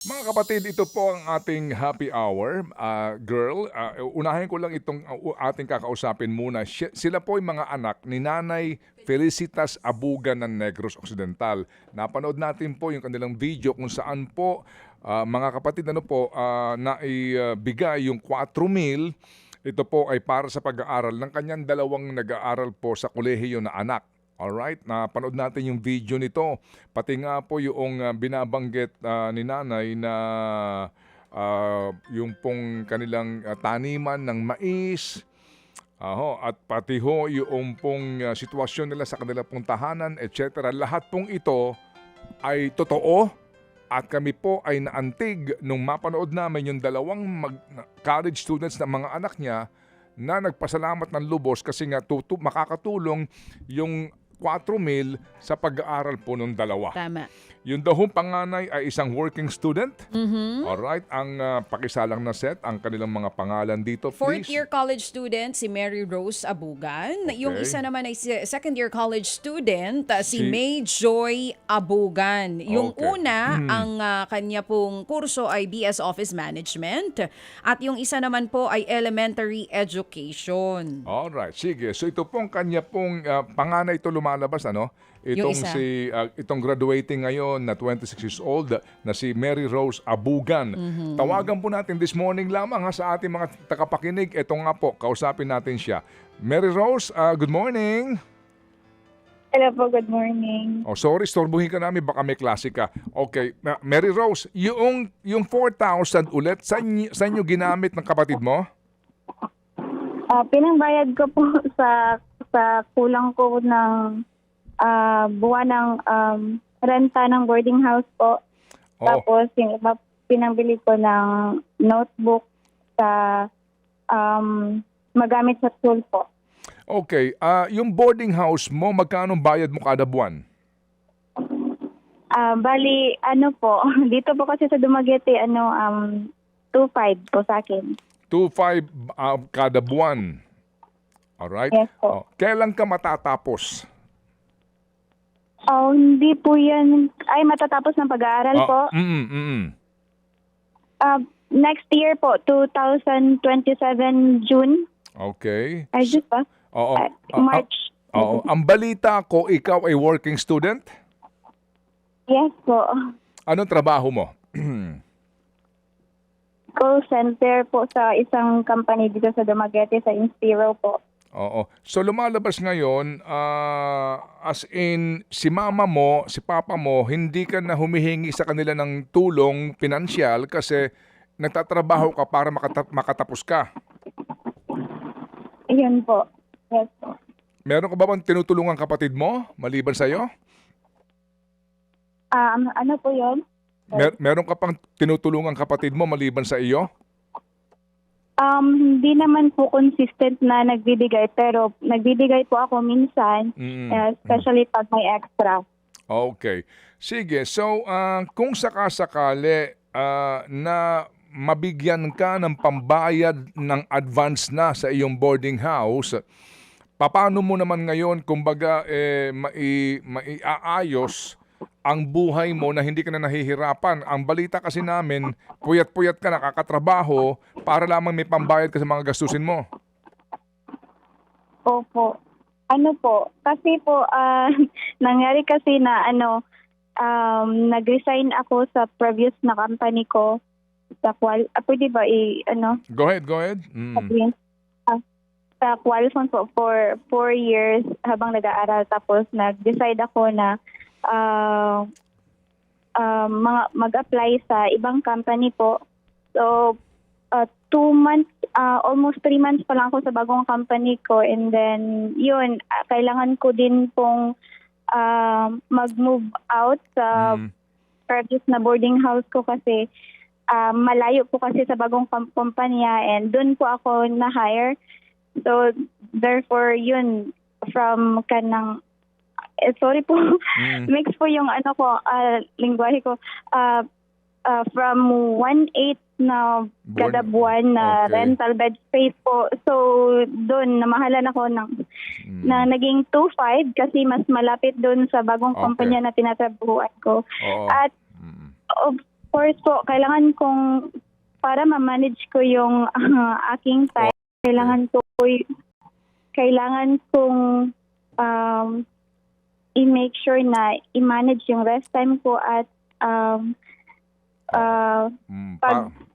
Mga kapatid, ito po ang ating happy hour. Girl, unahin ko lang itong ating kakausapin muna. Sila po ay mga anak ni Nanay Felicitas Abugan ng Negros Occidental. Napanood natin po yung kanilang video kung saan po mga kapatid naibigay yung 4,000. Ito po ay para sa pag-aaral ng kanyang dalawang nag-aaral po sa kolehiyo na anak. Alright, napanood natin yung video nito. Pati nga po yung binabanggit ni nanay na yung pong kanilang taniman ng mais. At pati ho yung pong sitwasyon nila sa kanilang pong tahanan, etc. Lahat pong ito ay totoo at kami po ay naantig nung mapanood namin yung dalawang college students na mga anak niya na nagpasalamat ng lubos kasi nga makakatulong yung 4,000 sa pag-aaral po ng dalawa. Tama. Yung daw panganay ay isang working student. Mhm. Alright, ang pakisalang na set, ang kanilang mga pangalan dito, Fourth please. year college student si Mary Rose Abugan. Okay. Yung isa naman ay second year college student si Si- May Joy Abugan. Yung Okay. una, ang kanya pong kurso ay BS Office Management at yung isa naman po ay Elementary Education. Alright, sige. So ito pong kanya pong panganay ito lumalabas, ano? Yung Itong isa. itong graduating ngayon na 26 years old na si Mary Rose Abugan. Tawagan po natin this morning lamang sa ating mga tagapakinig. Ito nga po, kausapin natin siya. Mary Rose, good morning. Hello po, good morning. Oh, sorry, storbuhin ka namin, baka may klase ka. Okay, Mary Rose, yung 4,000 ulit, sa inyo ginamit ng kapatid mo? Pinangbayad ko po sa kulang ko ng buwan ng renta ng boarding house po. Oh. Tapos yung iba pinambili ko ng notebook sa magamit sa school po. Okay, yung boarding house mo, magkano bayad mo kada buwan? Bali, ano po, dito po kasi sa Dumaguete, 2.5 po sa akin. 2,500 kada buwan. Alright? Yes po. Kailan ka matatapos? Hindi po yan, ay matatapos ng pag-aaral po. Next year po, 2027 June. Okay. Ay, Diyos ba? Oo. March. Oo. Ang balita ko, ikaw ay working student? Yes po. Anong trabaho mo? Call center po sa isang company dito sa Dumaguete, sa Inspiro po. Oo. So lumalabas ngayon, as in, si mama mo, si papa mo, hindi ka na humihingi sa kanila ng tulong pinansyal kasi nagtatrabaho ka para makatapos ka. Iyon po. Yes po. Meron ka ba bang tinutulungan kapatid mo, maliban sa'yo? Ano po yun? Meron ka pang tinutulungan kapatid mo, maliban sa iyo? Hindi naman po consistent na nagbibigay, pero nagbibigay po ako minsan, especially pag may extra. Okay. Sige, so kung sakasakali na mabigyan ka ng pambayad ng advance na sa iyong boarding house, paano mo naman ngayon kumbaga maiaayos ang buhay mo na hindi ka na nahihirapan? Ang balita kasi namin, puyat-puyat ka, nakakatrabaho para lamang may pambayad ka sa mga gastusin mo. Opo. Ano po, kasi po, nangyari kasi na nag-resign ako sa previous na company ko. Pwede ba Go ahead. sabihin? Sa Qualphone po for 4 years habang nag-aaral. Tapos nag-decide ako na mag-apply sa ibang company po. So, 2 months, almost 3 months pa lang ako sa bagong company ko. And then, yun, kailangan ko din pong mag-move out sa previous na boarding house ko kasi malayo po kasi sa bagong kumpanya and doon po ako na-hire. So, therefore, yun, from kanang sorry po, mix po yung lingwahe ko. From 1/8 na kada buwan na Okay. rental bed space po. So, doon, namahalan ako na naging 2.5 kasi mas malapit doon sa bagong Okay. kumpanya na tinatrabuhan ko. Oo. At course po, kailangan kong, para ma-manage ko yung aking time, kailangan kong i-make sure na i-manage yung rest time ko at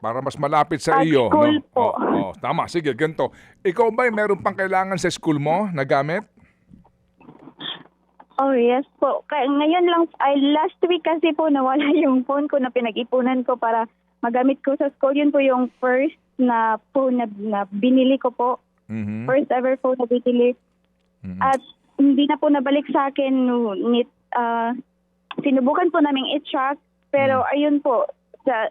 Para mas malapit sa iyo. school No? po. Tama, sige, ganito. Ikaw ba meron pang kailangan sa school mo na gamit? Oh, yes po. Ngayon lang, last week kasi po nawala yung phone ko na pinag-ipunan ko para magamit ko sa school. Yun po yung first na phone na binili ko po. Mhm. First ever phone na binili. Mhm. At hindi na po nabalik sa akin. Sinubukan po naming i-track. Pero ayun po,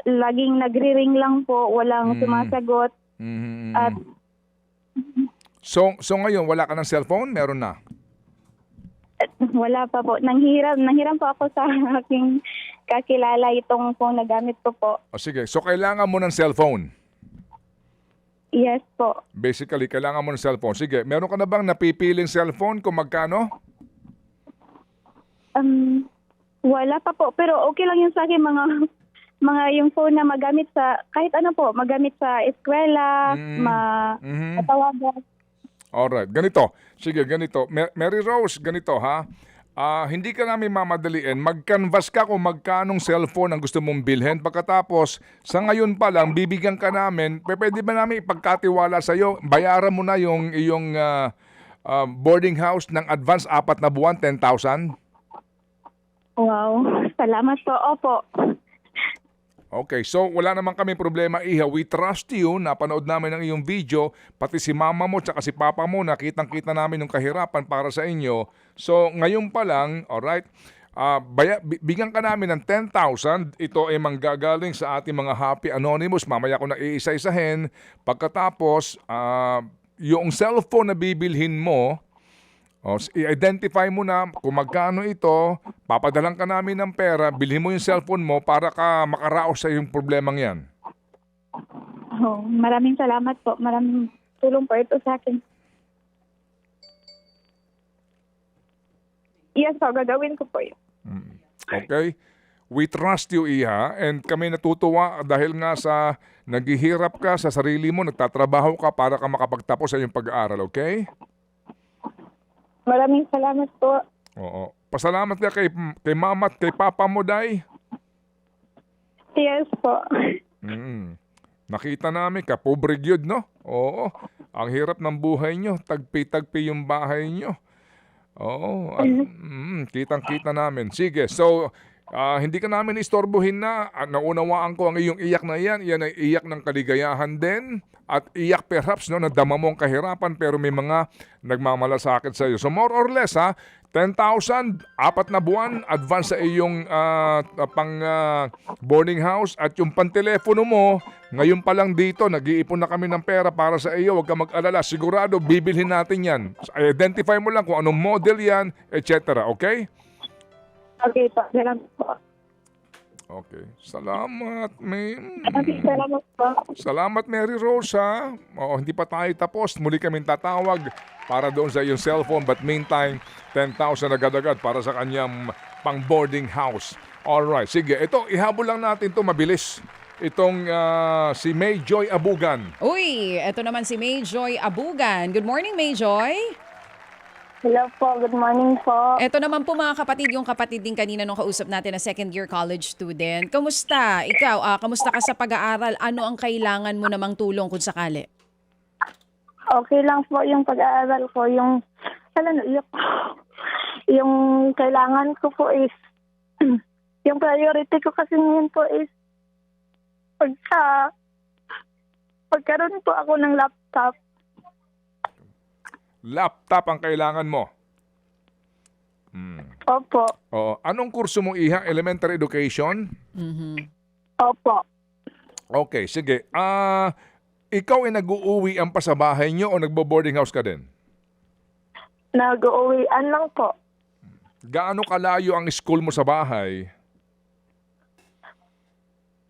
laging nagri-ring lang po. Walang sumasagot. Mhm. At So ngayon, wala ka ng cellphone? Meron na? wala pa po. Nanghiram po ako sa aking kakilala itong phone na gamit ko po. O sige, so kailangan mo ng cellphone. Yes po. Basically, kailangan mo ng cellphone. Sige, meron ka na bang napipiling cellphone kung magkano? Wala pa po. Pero okay lang yun sa akin mga yung phone na magamit sa, kahit ano po, magamit sa eskwela, matawagan. Alright, ganito. Sige, ganito. Mary Rose, ganito ha. Hindi ka namin mamadaliin. Mag-canvas ka kung magkanong cellphone ang gusto mong bilhin. Pagkatapos, sa ngayon pa lang, bibigyan ka namin. Pwede ba namin ipagkatiwala sa iyo? Bayaran mo na yung iyong boarding house ng advance 4 na buwan, 10,000? Wow. Salamat po. Opo. Okay, so wala naman kami problema, Iha. We trust you. Napanood namin ang iyong video. Pati si mama mo at si papa mo, nakitang-kita namin yung kahirapan para sa inyo. So ngayon pa lang, alright, bigyan ka namin ng 10,000. Ito ay manggagaling sa ating mga Happy Anonymous. Mamaya ko na iisa-isahin. Pagkatapos, yung cellphone na bibilhin mo, i-identify mo na kung magkano ito, papadalang ka namin ng pera, bilhin mo yung cellphone mo para ka makaraos sa yung problemang yan. Maraming salamat po. Maraming tulong po ito sa akin. Yes po, gagawin ko po yun. Okay? We trust you, Iha, and kami natutuwa dahil nga sa naghihirap ka sa sarili mo, nagtatrabaho ka para ka makapagtapos sa iyong pag-aaral, okay? Maraming salamat po. Oo. Pasalamat ka kay mama at kay papa mo, Day. Yes po. Nakita namin ka, pobre gyud, no? Oo. Ang hirap ng buhay nyo. Tagpi-tagpi yung bahay nyo. Oo. At, kitang-kita namin. Sige, so hindi ka namin istorbohin na. Naunawaan ko ang iyong iyak na yan. Yan ay iyak ng kaligayahan din. At iyak perhaps, no, nadama mo ang kahirapan pero may mga nagmamalasakit sa iyo. So more or less, 10,000, 4 na buwan, advance sa iyong boarding house at yung pantelepono mo, ngayon pa lang dito, nag-iipon na kami ng pera para sa iyo. Huwag ka mag-alala, sigurado bibilhin natin yan. Identify mo lang kung anong model yan, etc. Okay? Okay po. Salamat po. Okay. Salamat, Salamat po. Salamat, Mary Rose, ha? Oo, hindi pa tayo tapos. Muli kaming tatawag para doon sa iyong cellphone. But meantime, 10,000 agad-agad para sa kanyang pang-boarding house. Alright, sige. Ito, ihabol lang natin to mabilis. Itong si May Joy Abugan. Uy, eto naman si May Joy Abugan. Good morning, May Joy. Hello po. Good morning po. Eto naman po mga kapatid, yung kapatid din kanina nung kausap natin na second year college student. Kamusta? Ikaw, kamusta ka sa pag-aaral? Ano ang kailangan mo namang tulong kung sakali? Okay lang po yung pag-aaral ko. Yung kailangan ko po is yung priority ko kasi ngayon po is pagkaroon po ako ng laptop. Laptop ang kailangan mo. Opo. Oo. Anong kurso mo, Iha? Elementary education? Opo. Okay, sige. Ikaw ay nag-uuwian pa sa bahay nyo o nagbo-boarding house ka din? Nag-uwian lang po. Gaano kalayo ang school mo sa bahay?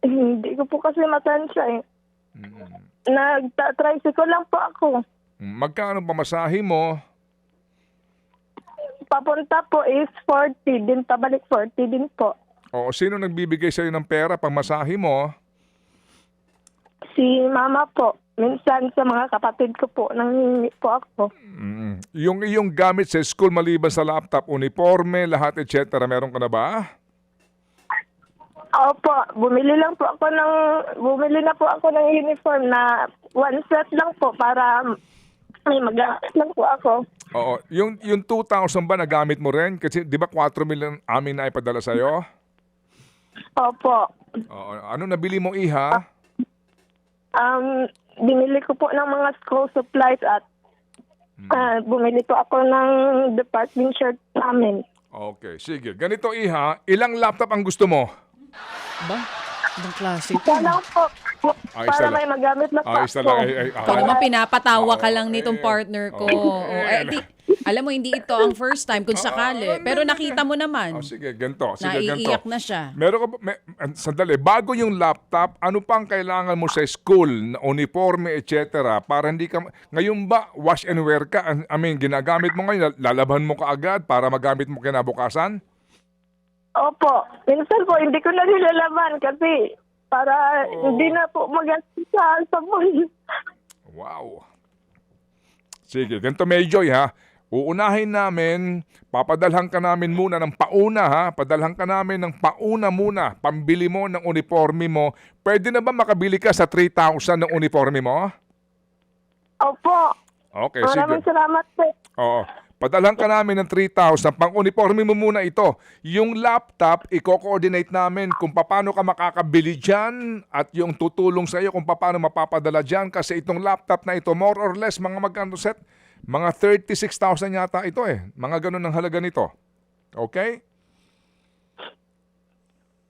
Hindi ko po kasi matansya eh. Nagta-tricycle lang po ako. Magkano pamasahe mo? Papunta po is 40 din, pabalik 40 din po. Oo, sino nagbibigay sa'yo ng pera pang masahe mo? Si mama po. Minsan sa mga kapatid ko po, nanghingi po ako. Yung iyong gamit sa school maliban sa laptop, uniforme, lahat, etc. Meron ka na ba? Opo, bumili na po ako ng uniform na one set lang po para may magamit lang po ako. Oo, yung 2,000 ba nagamit mo rin? Kasi di ba 4 million amin na ipadala sa'yo? Opo. Oo, ano nabili mo, iha? Binili ko po ng mga school supplies at bumili po ako ng department shirt namin. Okay, sige. Ganito, iha, ilang laptop ang gusto mo? Ba? Ibang klase ito. Isa lang po. Ay, Para isa lang. may magamit na po Isa ako. lang. Ikaw naman pinapatawa ka Oo, lang nitong partner ko. oo. Alam mo, hindi ito ang first time kung sakali. Pero nakita mo naman. Sige, ganito. Sige, Naiiyak ganito. na siya. Meron ka ba, sandali, bago yung laptop, ano pang kailangan mo sa school, na uniforme, etc. Para hindi ka, ngayon ba, wash and wear ka? I mean, ginagamit mo ngayon, lalaban mo kaagad para magamit mo kinabukasan? Opo. Minsan po, hindi ko na nilalaban kasi para hindi na po magastos sa sabon. Wow. Sige, ganito Mayjoy ha. Uunahin namin, papadalhan ka namin muna ng pauna ha. Padalhan ka namin ng pauna muna. Pambili mo ng uniforme mo. Pwede na ba makabili ka sa 3,000 ng uniforme mo? Opo. Okay, Maraming sige. salamat po. Oo. Padalhan ka namin ng 3,000. Pang-uniforme mo muna ito. Yung laptop, i-coordinate namin kung paano ka makakabili dyan at yung tutulong sa iyo kung paano mapapadala dyan. Kasi itong laptop na ito, more or less, mga magkano set? Mga 36,000 yata ito eh. Mga ganun ang halaga nito. Okay?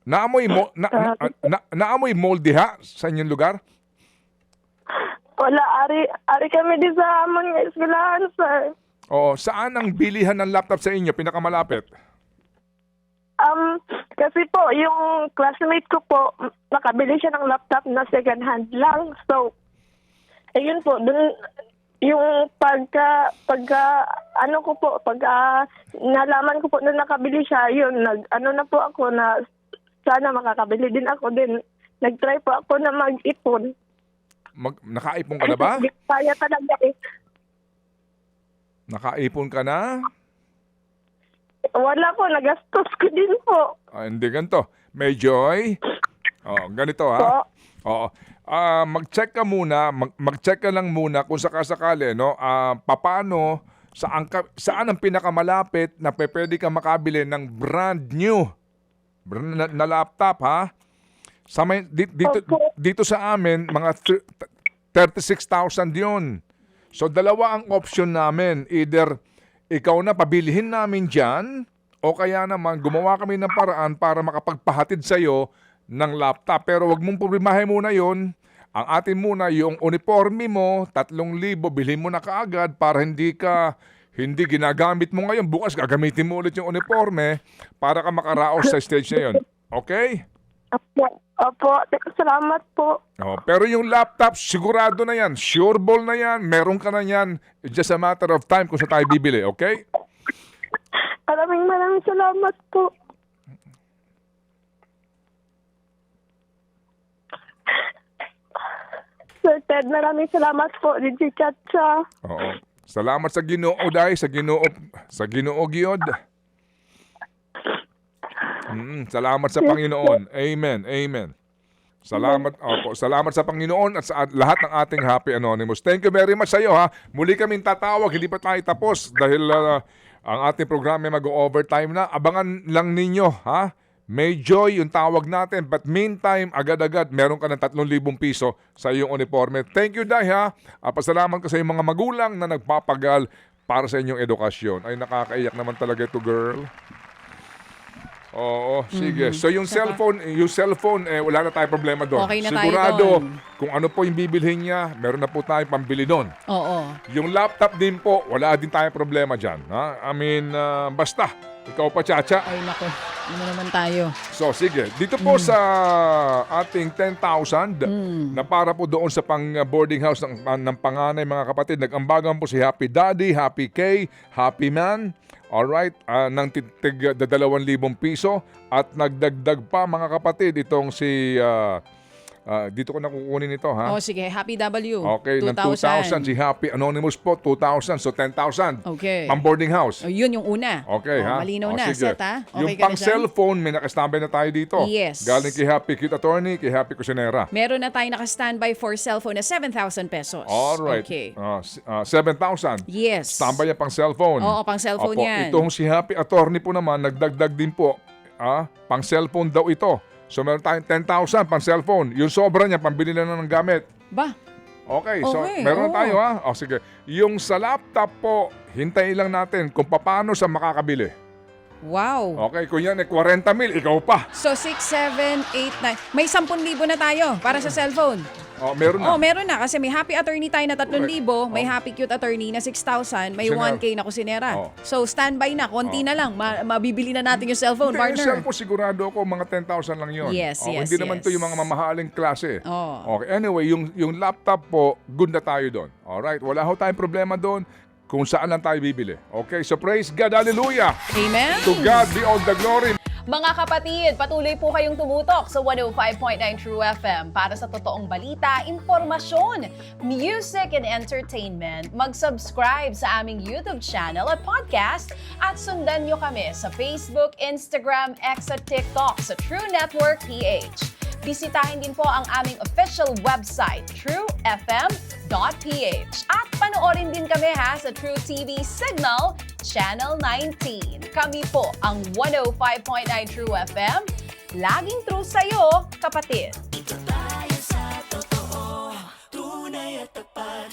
Naamoy moldy ha sa inyong lugar? Wala, ari kami di sa amon nga eskwelahan, sir. Oo. Saan ang bilihan ng laptop sa inyo? Pinakamalapit? Kasi po, yung classmate ko po, nakabili siya ng laptop na second hand lang. So, ayun po, dun, yung pagka nalaman ko po na nakabili siya, yun, na po ako na sana makakabili din ako din. Nag-try po ako na mag-ipon. Nakaipon ka na ba? Hindi ko kaya talaga eh. Nakaipon ka na? Wala po, nagastos ko din po. Hindi ganito. Mayjoy? Ganito ha? Po. Oo. Mag-check ka muna, mag-check ka lang muna kung sakasakali, no? Paano, saan ang pinakamalapit na pwede ka makabili ng brand new na laptop, ha? Dito sa amin, mga 36,000 yun. So, dalawa ang option namin. Either ikaw na pabilihin namin dyan, o kaya naman gumawa kami ng paraan para makapagpahatid sa'yo ng laptop. Pero wag mong problemahin muna yon. Ang atin muna, yung uniforme mo, 3,000, bilhin mo na kaagad para hindi ginagamit mo ngayon. Bukas gagamitin mo ulit yung uniforme para ka makaraos sa stage na yun. Okay? Opo, salamat po. Pero yung laptop, sigurado na yan. Sure ball na yan. Meron ka na yan. It's just a matter of time kung saan tayo bibili. Okay? Maraming salamat po. Sir Ted, maraming salamat po. DJ Chacha. Oo. Salamat sa Ginoo, Day. Sa Ginoo, Giyod. Salamat sa Panginoon. Amen. Amen. Salamat sa Panginoon at sa lahat ng ating Happy Anonymous. Thank you very much sa iyo ha. Muli kaming tatawag, hindi pa tayo tapos dahil ang ating programa mag-overtime na. Abangan lang ninyo ha. Mayjoy yung tawag natin, but meantime, agad-agad meron ka ng 3,000 piso sa iyong uniforme. Thank you, Day ha. Pasalamat ko sa iyong mga magulang na nagpapagal para sa inyong edukasyon. Ay, nakakaiyak naman talaga ito, girl. Oo, sige. So yung cellphone, wala na tayong problema doon. Okay na tayo Sigurado, doon. kung ano po yung bibilhin niya, meron na po tayong pambili doon. Oo. Yung laptop din po, wala din tayong problema dyan. Ha? I mean, basta, ikaw pa, Chacha. Ay, nako. Ano naman tayo? So sige, dito po sa ating 10,000 na para po doon sa pang-boarding house ng panganay mga kapatid, nag-ambagan po si Happy Daddy, Happy K, Happy Man, alright, ng tig 2,000 piso at nagdagdag pa mga kapatid itong si, dito ko na kukunin ito ha. Oh, sige. Happy W. Okay, ng 2,000 si Happy Anonymous po, 2,000, so 10,000. Okay. Pang-boarding house. Oh, yun yung una. Okay, oh, ha? Malinaw O, na. sige. Set, ha? Okay Yung ka pang na dyan? cellphone, may nakastambay na tayo dito. Yes. Galing kay Happy Cute Attorney, kay Happy Cusinera. Meron na tayo naka-standby for cellphone na 7,000 pesos. Alright. Okay. 7,000. Yes. Standby yan pang cellphone. Oo, pang cellphone Opo, yan. Itong si Happy Attorney po naman, nagdagdag din po. Pang cellphone daw ito. So meron tayong 10,000 pang cellphone. Yung sobra niya, pambili na ng gamit. Ba? Okay, so Okay, meron na oo. tayo ha. O sige. Yung sa laptop po, hintayin lang natin kung paano sa makakabili. Wow. Okay, kung yan 40,000, ikaw pa. So, 6, 7, 8, 9. May 10,000 na tayo para sa cellphone. Meron na. Oh, meron na. Kasi may Happy Attorney tayo na 3,000, may Happy Cute Attorney na 6,000, may Kusinera. 1K na kusinera. Oh. So, standby na. Konti na lang. Mabibili na natin yung cellphone, Hindi, partner. po sigurado ako mga 10,000 lang yun. Yes, yes, Hindi naman yes. to yung mga mamahaling klase. Oh. Okay, anyway, yung laptop po, good na tayo doon. Alright, wala ho tayong problema doon kung saan lang tayo bibili. Okay, so praise God, hallelujah! Amen. To God be all the glory. Mga kapatid, patuloy po kayong tumutok sa 105.9 True FM para sa totoong balita, impormasyon, music, and entertainment. Mag-subscribe sa aming YouTube channel at podcast at sundan nyo kami sa Facebook, Instagram, X at TikTok sa True Network PH. Bisitahin din po ang aming official website, truefm.ph. At panoorin din kami sa True TV Signal, Channel 19. Kami po ang 105.9 True FM. Laging true sa'yo, kapatid.